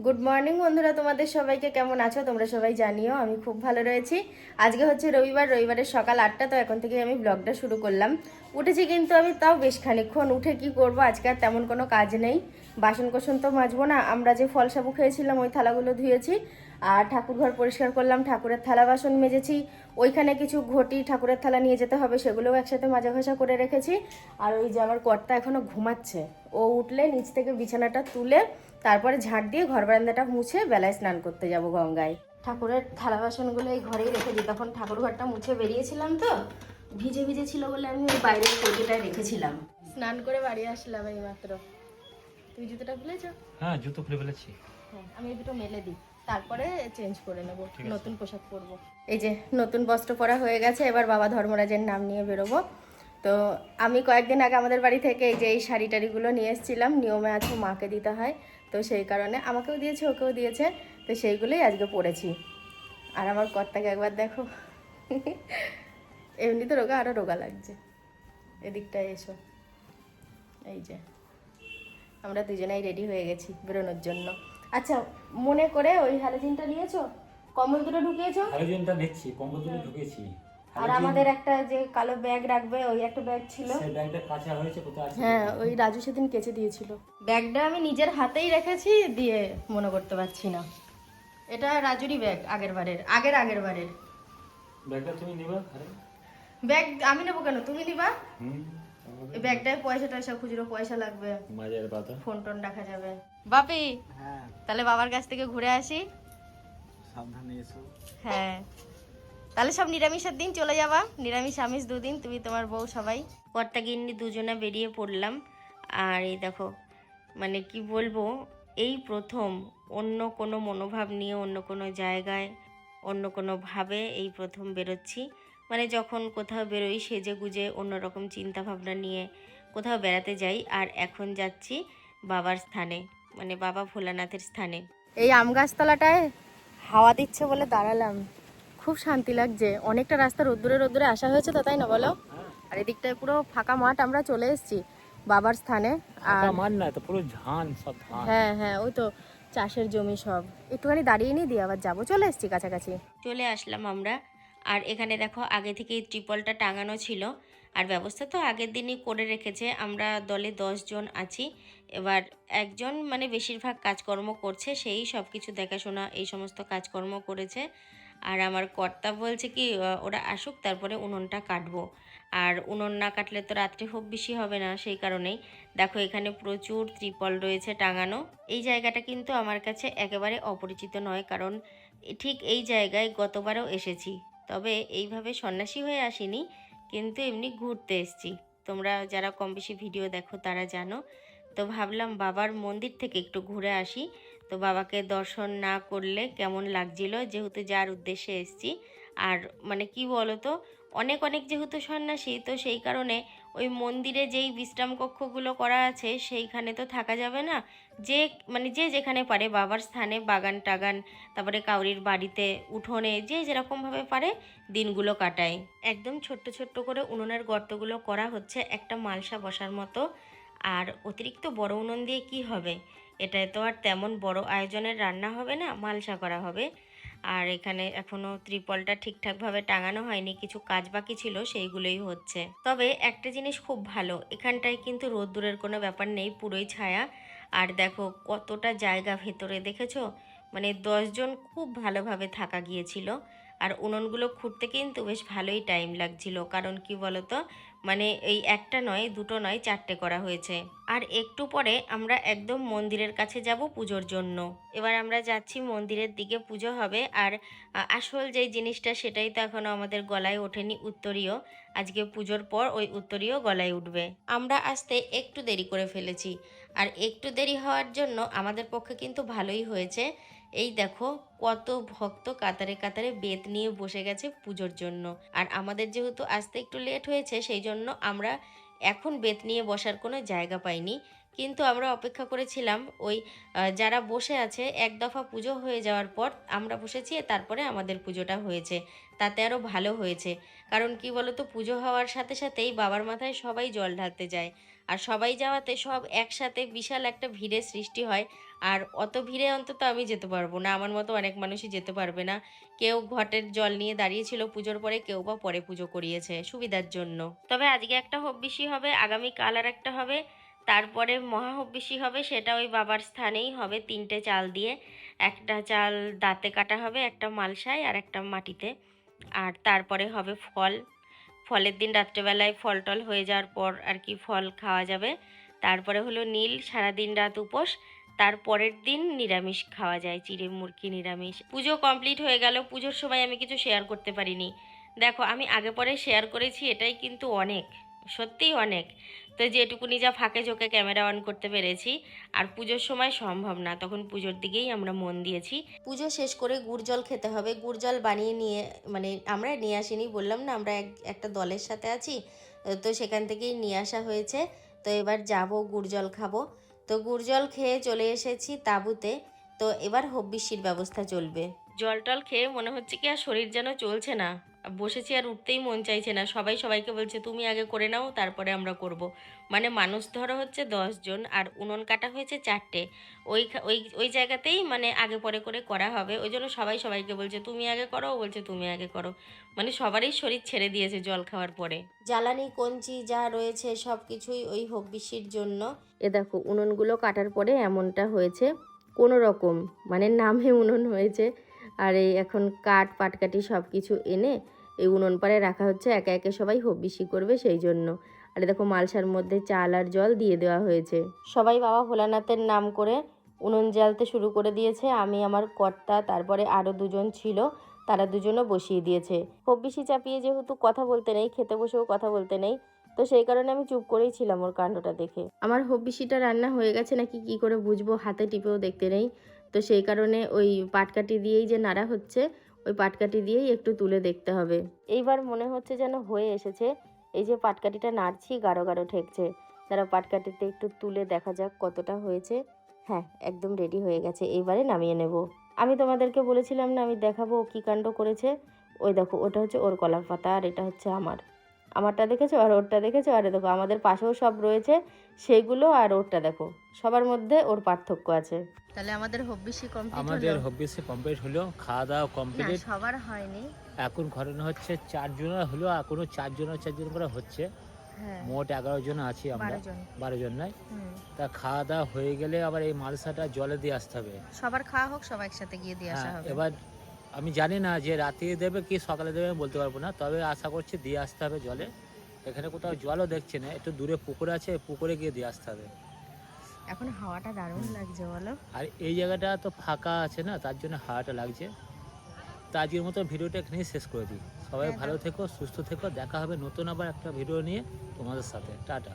Good morning বন্ধুরা, তোমাদের সবাইকে কেমন আছো? তোমরা সবাই জানিও আমি খুব ভালো রয়েছি। আজকে হচ্ছে রবিবারের সকাল 8টা, তো এখন থেকে আমি ব্লগটা শুরু করলাম। উঠেছি কিন্তু আমি তাও বেশ খানিকক্ষণ। উঠে কি করব, আজকে আর তেমন কোনো কাজ নেই। বাসন কোসন তো মাজবো না, আমরা যে ফল সাবু খেয়েছিলাম ওই থালাগুলো ধুয়েছি, আর ঠাকুর ঘর পরিষ্কার করলাম, ঠাকুরের থালা বাসন মেজেছি। ওইখানে কিছু ঘটি ঠাকুরের থালা নিয়ে যেতে হবে, সেগুলোও একসাথে মাজা ঘষা করে রেখেছি। আর ওই যে আমার কর্তা এখনো ঘুমাচ্ছে, ও উঠলে নিচ থেকে বিছানাটা তুলে তারপরে ঝাঁট দিয়ে ঘর বারান্দাটা মুছে বেলায় স্নান করতে যাব গঙ্গায়। ঠাকুরের থালা বাসনগুলো এই ঘরেই রেখে দিই, তখন ঠাকুর ঘরটা মুছে বেরিয়েছিলাম তো ভিজে ভিজে ছিল বলে আমি ওই বাইরের কৌটিটায় রেখেছিলাম। স্নান করে বাড়ি আসলাম এই মাত্র। তুমি জুতোটা খুলেছো? হ্যাঁ, জুতো খুলে ফেলেছি। হ্যাঁ, আমি এই দুটো মেলে দিই, তারপরে চেঞ্জ করে নেব, নতুন পোশাক পরবো। এই যে নতুন বস্ত্র পরা হয়ে গেছে, এবার বাবা ধর্মরাজের নাম নিয়ে বেরোবো। তো আমি কয়েকদিন আগে আমাদের বাড়ি থেকে এই যে এই শাড়ি টাড়িগুলো নিয়ে এসেছিলাম, নিয়মে আছে মাকে দিতে হয়, তো সেই কারণে আমাকেও দিয়েছে ওকেও দিয়েছে, তো সেইগুলোই আজকে পরেছি। আর আমার কর্তাকে একবার দেখো, এমনি তো রোগা, আরও রোগা লাগছে। এদিকটায় এসো, এই যে আমরা দুজনেই রেডি হয়ে গেছি বেরোনোর জন্য। আচ্ছা, মনে করে ওই হ্যালোজিনটা নিয়েছো? কম্বল দুটো ঢুকিয়েছো? হ্যালোজেনটা নিচ্ছি, কম্বল দুটো ঢুকেছি। আর আমাদের একটা যে কালো ব্যাগ রাখবে, ওই একটা ব্যাগ ছিল, সেই ব্যাগটা কাঁচা হয়েছে, কোথায় আছে? হ্যাঁ ওই রাজু সেদিন কেচে দিয়েছিল। ব্যাগটা আমি নিজের হাতেই রেখেছি, দিয়ে মনে করতে পারছি না। এটা রাজুরই ব্যাগ, আগের বারের। ব্যাগটা তুমি নিবা? আরে ব্যাগ আমি নেবো কেন, তুমি নিবা। হুম, এই ব্যাগটায় পয়সা টয়সা, খুচরো পয়সা লাগবে, মাঝের পাতা। ফোন টোন রাখা যাবে। বাপি, হ্যাঁ, তাহলে বাবার কাছ থেকে ঘুরে আসি। সাবধানে এসো। হ্যাঁ, তাহলে সব নিরামিষের দিন চলে যাবা, নিরামিষ আমিষ দুদিন, তুমি তোমার বউ সবাই। কর্তা গিন্নি দুজনে বেরিয়ে পড়লাম। আর এই দেখো, মানে কি বলবো, এই প্রথম অন্য কোনো মনোভাব নিয়ে, অন্য কোনো জায়গায়, অন্য কোনো ভাবে এই প্রথম বেরোচ্ছি। মানে যখন কোথাও বেরোই সেজে গুজে অন্যরকম চিন্তা ভাবনা নিয়ে কোথাও বেড়াতে যাই, আর এখন যাচ্ছি বাবার স্থানে, মানে বাবা ভোলানাথের স্থানে। এই আম গাছতলাটায় হাওয়া দিচ্ছে বলে দাঁড়ালাম, খুব শান্তি লাগছে। অনেকটা রাস্তা রোদ্দুরে রোদ্দুরে আসা হয়েছে তো, তাই না বলো? আর এদিকটায় পুরো ফাঁকা মাঠ, আমরা চলে এসেছি বাবার স্থানে। আর মান না, তো পুরো ধান, সব ধান। হ্যাঁ হ্যাঁ, ওই তো চাষের জমি সব। একটুখানি দাঁড়িয়ে নিয়ে দিয়ে আবার যাবো, চলে এসেছি কাছাকাছি, চলে আসলাম আমরা। আর এখানে দেখো আগে থেকেই ত্রিপলটা টাঙানো ছিল, আর ব্যবস্থা তো আগের দিনই করে রেখেছে। আমরা দলে 10 জন আছি, এবার একজন মানে বেশিরভাগ কাজকর্ম করছে, সেই সব কিছু দেখাশোনা এই সমস্ত কাজকর্ম করেছে। আর আমার কর্তা বলছে কি ওরা আসুক তারপরে উনুনটা কাটবো, আর উনুন না কাটলে তো রাত্রে খুব বেশি হবে না, সেই কারণেই দেখো এখানে প্রচুর ত্রিপল রয়েছে টাঙানো। এই জায়গাটা কিন্তু আমার কাছে একেবারে অপরিচিত নয়, কারণ ঠিক এই জায়গায় গতবারও এসেছি, তবে এইভাবে সন্ন্যাসী হয়ে আসিনি, কিন্তু এমনি ঘুরতে এসেছি। তোমরা যারা কম বেশি ভিডিও দেখো তারা জানো। তো ভাবলাম বাবার মন্দির থেকে একটু ঘুরে আসি, তো বাবাকে দর্শন না করলে কেমন লাগছিল, যেহেতু যার উদ্দেশ্যে এসেছি। আর মানে কি বলো তো, অনেক অনেক যেহেতু সন্ন্যাসী, তো সেই কারণে ওই মন্দিরে যেই বিশ্রাম কক্ষগুলো করা আছে সেইখানে তো থাকা যাবে না। যে মানে যে যেখানে পারে বাবার স্থানে, বাগান টাগান, তারপরে কাউরির বাড়িতে উঠোনে, যে যেরকমভাবে পারে দিনগুলো কাটায়। একদম ছোট্ট ছোট্ট করে উনুনের গর্তগুলো করা হচ্ছে একটা মালসা বসার মতো। আর অতিরিক্ত বড় উনুন দিয়ে কি হবে, এটায় তো আর তেমন বড় আয়োজনের রান্না হবে না, মালসা করা হবে। আর এখানে এখনো ত্রিপলটা ঠিকঠাকভাবে টাঙানো হয়নি, কিছু কাজ বাকি ছিল, সেইগুলোই হচ্ছে। তবে একটা জিনিস খুব ভালো, এখানটায় কিন্তু রোদ্দুরের কোনো ব্যাপার নেই, পুরোই ছায়া। আর দেখো কতটা জায়গা ভেতরে, দেখেছো? মানে 10 জন খুব ভালোভাবে থাকা গিয়েছিল। আর উনুনগুলো খুঁড়তে কিন্তু বেশ ভালোই টাইম লাগছিল, কারণ কি বলতো, মানে এই একটা নয়, দুটো নয়, 4টে করা হয়েছে। আর একটু পরে আমরা একদম মন্দিরের কাছে যাব পুজোর জন্য। এবার আমরা যাচ্ছি মন্দিরের দিকে, পুজো হবে। আর আসল যেই জিনিসটা সেটাই তো এখনও আমাদের গলায় ওঠেনি, উত্তরীয়। আজকে পুজোর পর ওই উত্তরীয় গলায় উঠবে। আমরা আসতে একটু দেরি করে ফেলেছি, আর একটু দেরি হওয়ার জন্য আমাদের পক্ষে কিন্তু ভালোই হয়েছে। এই দেখো কত ভক্ত কাতারে কাতারে বেত নিয়ে বসে গেছে পুজোর জন্য। আর আমাদের যেহেতু আসতে একটু লেট হয়েছে, সেই জন্য আমরা এখন বেত নিয়ে বসার কোনো জায়গা পাইনি, কিন্তু আমরা অপেক্ষা করেছিলাম ওই যারা বসে আছে এক দফা পুজো হয়ে যাওয়ার পর আমরা বসেছি, তারপরে আমাদের পুজোটা হয়েছে, তাতে আরও ভালো হয়েছে। কারণ কি বলতো, পুজো হওয়ার সাথে সাথেই বাবার মাথায় সবাই জল ঢালতে যায়, আর সবাই যাওয়াতে সব একসাথে বিশাল একটা ভিড়ের সৃষ্টি হয়। আর অত ভিড়ে অন্তত আমি যেতে পারবো না, আমার মতো অনেক মানুষই যেতে পারবে না। কেউ ঘটের জল নিয়ে দাঁড়িয়েছিল পুজোর পরে, কেউ বা পরে পুজো করিয়েছে সুবিধার জন্য। তবে আজকে একটা হব্বিসি হবে, আগামীকাল আর একটা হবে, তারপরে মহাহব্বিসি হবে, সেটা ওই বাবার স্থানেই হবে 3টে চাল দিয়ে। একটা চাল দাঁতে কাটা হবে, একটা মালসায় আর একটা মাটিতে। আর তারপরে হবে ফল। ফলের দিন রাত্রেবেলায় ফল টল হয়ে যাওয়ার পর আর কি ফল খাওয়া যাবে। তারপরে হলো নীল, সারাদিন রাত উপোস। তারপরের দিন নিরামিষ খাওয়া যায়, চিড়ে মুরগি নিরামিষ। পুজো কমপ্লিট হয়ে গেল। পুজোর সময় আমি কিছু শেয়ার করতে পারিনি। দেখো আমি আগে পরে শেয়ার করেছি, এটাই কিন্তু অনেক, সত্যিই অনেক। তো যেটুকুনি যা ফাঁকে ঝোঁকে ক্যামেরা অন করতে পেরেছি। আর পুজোর সময় সম্ভব না, তখন পুজোর দিকেই আমরা মন দিয়েছি। পুজো শেষ করে গুড় জল খেতে হবে। গুড় জল বানিয়ে নিয়ে, মানে আমরা নিয়ে আসিনি, বললাম না আমরা একটা দলের সাথে আছি, তো সেখান থেকেই নিয়ে আসা হয়েছে। তো এবার যাব গুড় জল খাবো। তো গুড় জল খেয়ে চলে এসেছি তাঁবুতে। তো এবার হব্বিসির ব্যবস্থা চলবে। জল টল খেয়ে মনে হচ্ছে কি আর শরীর যেন চলছে না, বসেছি আর উঠতেই মন চাইছে না। সবাই সবাইকে বলছে তুমি আগে করে নাও, তারপরে আমরা করব। মানে মানুষ ধরো হচ্ছে 10 জন, আর উনুন কাটা হয়েছে 4টে। ওই ওই ওই জায়গাতেই মানে আগে পরে করে করা হবে, ওই জন্য সবাই সবাইকে বলছে তুমি আগে করো, ও বলছে তুমি আগে করো। মানে সবারই শরীর ছেড়ে দিয়েছে জল খাওয়ার পরে। জ্বালানি কঞ্চি যা রয়েছে সব কিছুই ওই হব্বিসির জন্য। এ দেখো উনুনগুলো কাটার পরে এমনটা হয়েছে, কোনো রকম মানে নামে উনুন হয়েছে। আর এই এখন কাঠ পাটকাঠি সব কিছু এনে এই উনুন পাড়ে রাখা হচ্ছে, একে একে সবাই হব্বিসি করবে সেই জন্য। আর দেখো মালসার মধ্যে চাল আর জল দিয়ে দেওয়া হয়েছে। সবাই বাবা ভোলানাথের নাম করে উনুন জ্বালতে শুরু করে দিয়েছে। আমি আমার কর্তা, তারপরে আরও 2জন ছিল, তারা 2জনও বসিয়ে দিয়েছে। হব্বিসি চাপিয়ে যেহেতু কথা বলতে নেই, খেতে বসেও কথা বলতে নেই, তো সেই কারণে আমি চুপ করেই ছিলাম ওর কাণ্ডটা দেখে। আমার হব্বিসিটা রান্না হয়ে গেছে নাকি কি করে বুঝবো, হাতে টিপেও দেখতে নেই। তো সেই কারণে ওই পাটকাঠি দিয়েই যে নাড়া হচ্ছে, ওই পাটকাঠি দিয়েই একটু তুলে দেখতে হবে। এইবার মনে হচ্ছে যেন হয়ে এসেছে। এই যে পাটকাঠিটা নাড়ছি, গাঢ় গাঢ় ঠেকছে। তারা পাটকাঠিতে একটু তুলে দেখা যাক কতটা হয়েছে। হ্যাঁ, একদম রেডি হয়ে গেছে, এইবারে নামিয়ে নেব। আমি তোমাদেরকে বলেছিলাম না আমি দেখাবো ও কী কাণ্ড করেছে। ওই দেখো ওটা হচ্ছে ওর কলার পাতা, আর এটা হচ্ছে আমারটা দেখেছো, আর ওরটা দেখেছো। আর দেখো আমাদের পাশেও সব রয়েছে সেগুলো, আর ওরটা দেখো, সবার মধ্যে ওর পার্থক্য আছে। তাহলে আমাদের হব্বিসি কমপ্লিট হলো। আমাদের হবিসে কমপ্লিট হলো, খাওয়া দাওয়া কমপ্লিট। সবার হয়নি, এখন ঘটনা হচ্ছে 4 জনের হলো, এখনো 4 জন করে হচ্ছে। হ্যাঁ মোট 11 জন আছি আমরা, 12 জন নয়। তা খাওয়া দাওয়া হয়ে গেলে আবার এই মালসাটা জলে দিয়ে আসতে হবে। সবার খাওয়া হোক, সবাই একসাথে গিয়ে দিয়ে আসা হবে। এবার আমি জানি না যে রাতে দেবে কি সকালে দেবে আমি বলতে পারবো না, তবে আশা করছি দিয়ে আসতে হবে জলে। এখানে কোথাও জলও দেখছি না, একটু দূরে পুকুর আছে, পুকুরে গিয়ে দিয়ে আসতে হবে। এখন হাওয়াটা দারুণ লাগছে বলো। আর এই জায়গাটা তো ফাঁকা আছে না, তার জন্য হাওয়াটা লাগছে। তো আজকের মতো ভিডিওটা এখানেই শেষ করে দিই। সবাই ভালো থেকো, সুস্থ থেকো, দেখা হবে নতুন আবার একটা ভিডিও নিয়ে তোমাদের সাথে। টাটা।